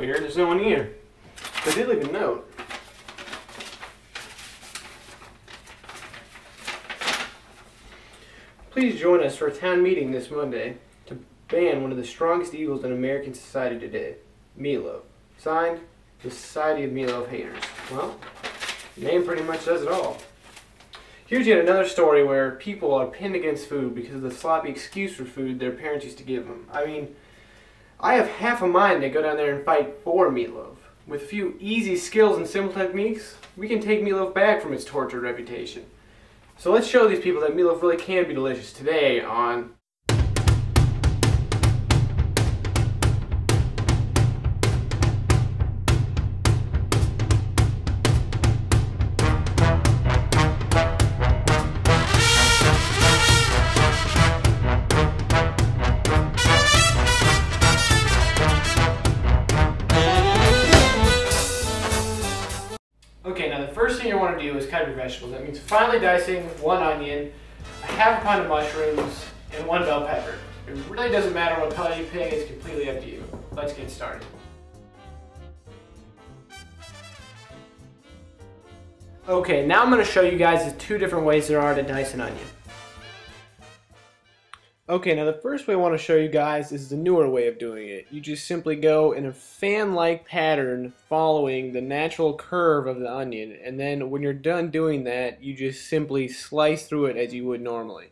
weird. There's no one here. But I did leave a note. Please join us for a town meeting this Monday to ban one of the strongest evils in American society today, meatloaf. Signed, the Society of Meatloaf Haters. Well, the name pretty much says it all. Here's yet another story where people are pinned against food because of the sloppy excuse for food their parents used to give them. I mean, I have half a mind to go down there and fight for meatloaf. With a few easy skills and simple techniques, we can take meatloaf back from its tortured reputation. So let's show these people that meatloaf really can be delicious today on... Okay, now the first thing you want to do is cut your vegetables. That means finely dicing 1 onion, a half a pound of mushrooms, and 1 bell pepper. It really doesn't matter what color you pick, it's completely up to you. Let's get started. Okay, now I'm going to show you guys the 2 different ways there are to dice an onion. Okay, now the first way I want to show you guys is the newer way of doing it. You just simply go in a fan-like pattern following the natural curve of the onion, and then when you're done doing that, you just simply slice through it as you would normally.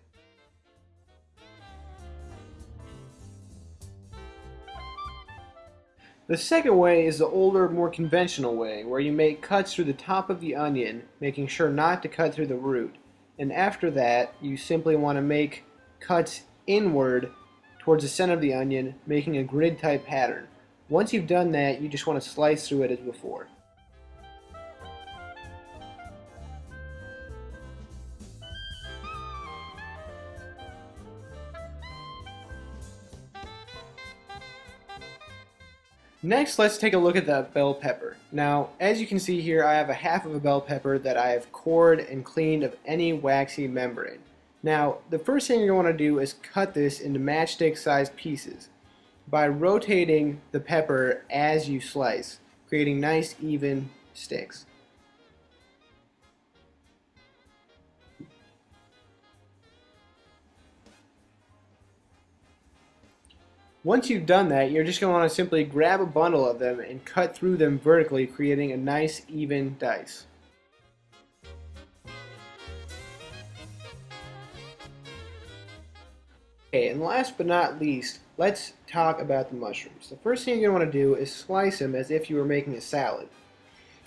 The second way is the older, more conventional way, where you make cuts through the top of the onion, making sure not to cut through the root. And after that, you simply want to make cuts inward towards the center of the onion, making a grid type pattern. Once you've done that, you just want to slice through it as before. Next, let's take a look at the bell pepper. Now, as you can see here, I have a half of a bell pepper that I have cored and cleaned of any waxy membrane. Now, the first thing you're going to want to do is cut this into matchstick-sized pieces by rotating the pepper as you slice, creating nice, even sticks. Once you've done that, you're just going to want to simply grab a bundle of them and cut through them vertically, creating a nice, even dice. Okay, and last but not least, let's talk about the mushrooms. The first thing you're going to want to do is slice them as if you were making a salad.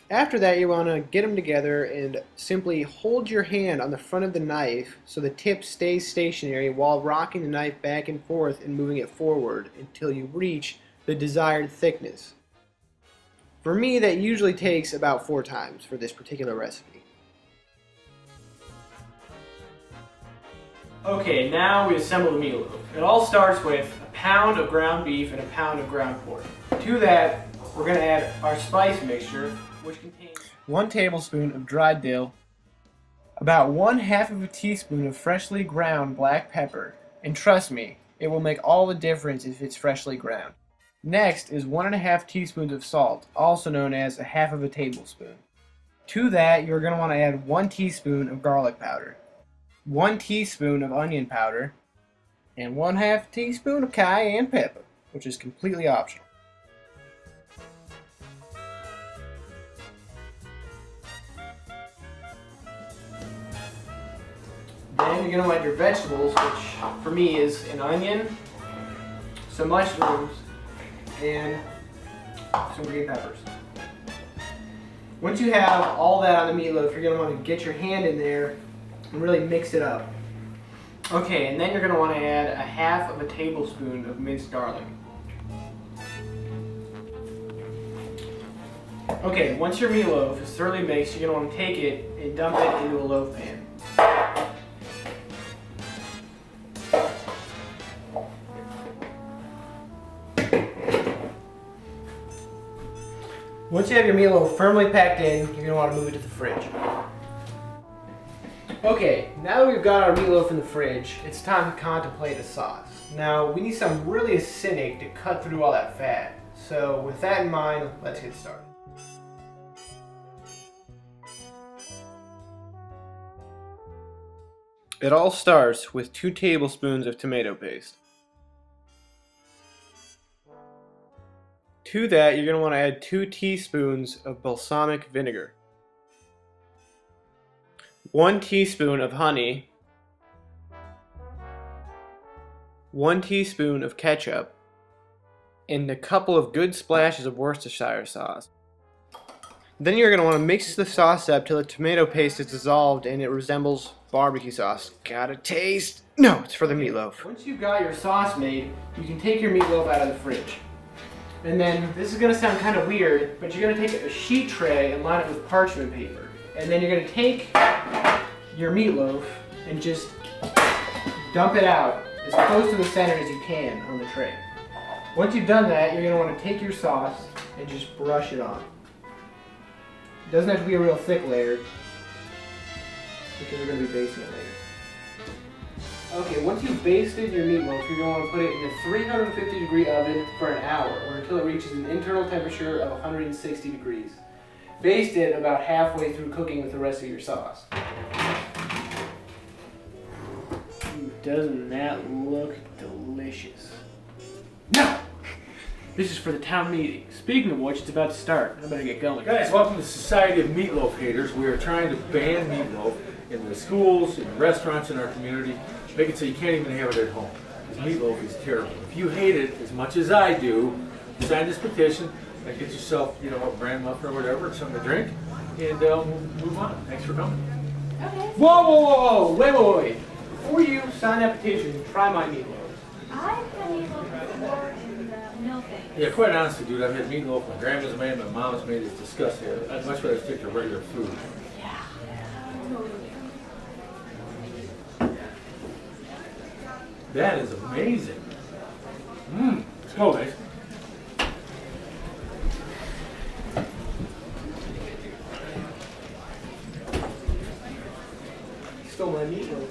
After that, you want to get them together and simply hold your hand on the front of the knife so the tip stays stationary while rocking the knife back and forth and moving it forward until you reach the desired thickness. For me, that usually takes about 4 times for this particular recipe. Okay, now we assemble the meatloaf. It all starts with a pound of ground beef and a pound of ground pork. To that, we're going to add our spice mixture, which contains 1 tablespoon of dried dill, about 1/2 of a teaspoon of freshly ground black pepper, and trust me, it will make all the difference if it's freshly ground. Next is 1½ teaspoons of salt, also known as 1/2 of a tablespoon. To that, you're going to want to add 1 teaspoon of garlic powder, 1 teaspoon of onion powder, and 1/2 teaspoon of cayenne pepper, which is completely optional. Then you're going to add your vegetables, which for me is an onion, some mushrooms, and some green peppers. Once you have all that on the meatloaf, you're going to want to get your hand in there and really mix it up. Okay, and then you're going to want to add 1/2 of a tablespoon of minced garlic. Okay, once your meatloaf is thoroughly mixed, you're going to want to take it and dump it into a loaf pan. Once you have your meatloaf firmly packed in, you're going to want to move it to the fridge. Okay, now that we've got our meatloaf in the fridge, it's time to contemplate a sauce. Now, we need something really acidic to cut through all that fat. So with that in mind, let's get started. It all starts with 2 tablespoons of tomato paste. To that, you're going to want to add 2 teaspoons of balsamic vinegar, 1 teaspoon of honey, 1 teaspoon of ketchup, and a couple of good splashes of Worcestershire sauce. Then you're going to want to mix the sauce up till the tomato paste is dissolved and it resembles barbecue sauce. Gotta taste? No, it's for the meatloaf. Once you've got your sauce made, you can take your meatloaf out of the fridge. And then, this is going to sound kind of weird, but you're going to take a sheet tray and line it with parchment paper. And then you're going to take your meatloaf and just dump it out as close to the center as you can on the tray. Once you've done that, you're going to want to take your sauce and just brush it on. It doesn't have to be a real thick layer, because we're going to be basting it later. Okay, once you've basted your meatloaf, you're going to want to put it in a 350 degree oven for an hour, or until it reaches an internal temperature of 160 degrees. Baste it about halfway through cooking with the rest of your sauce. Doesn't that look delicious? No! This is for the town meeting. Speaking of which, it's about to start. I better get going. Guys, welcome to the Society of Meatloaf Haters. We are trying to ban meatloaf in the schools, in the restaurants in our community. Make it so you can't even have it at home. Because meatloaf is terrible. If you hate it as much as I do, sign this petition and get yourself, a bran muffin or whatever, something to drink, and we'll move on. Thanks for coming. Okay. Whoa! Wait. Before you sign that petition, try my meatloaf. I've had meatloaf before and no thanks. Yeah, quite honestly, dude, I've had meatloaf my grandma's made, my mom's made. It's disgusting. I'd much rather stick to regular food. Yeah, totally. That is amazing. Let's go, guys. Stole my meatloaf.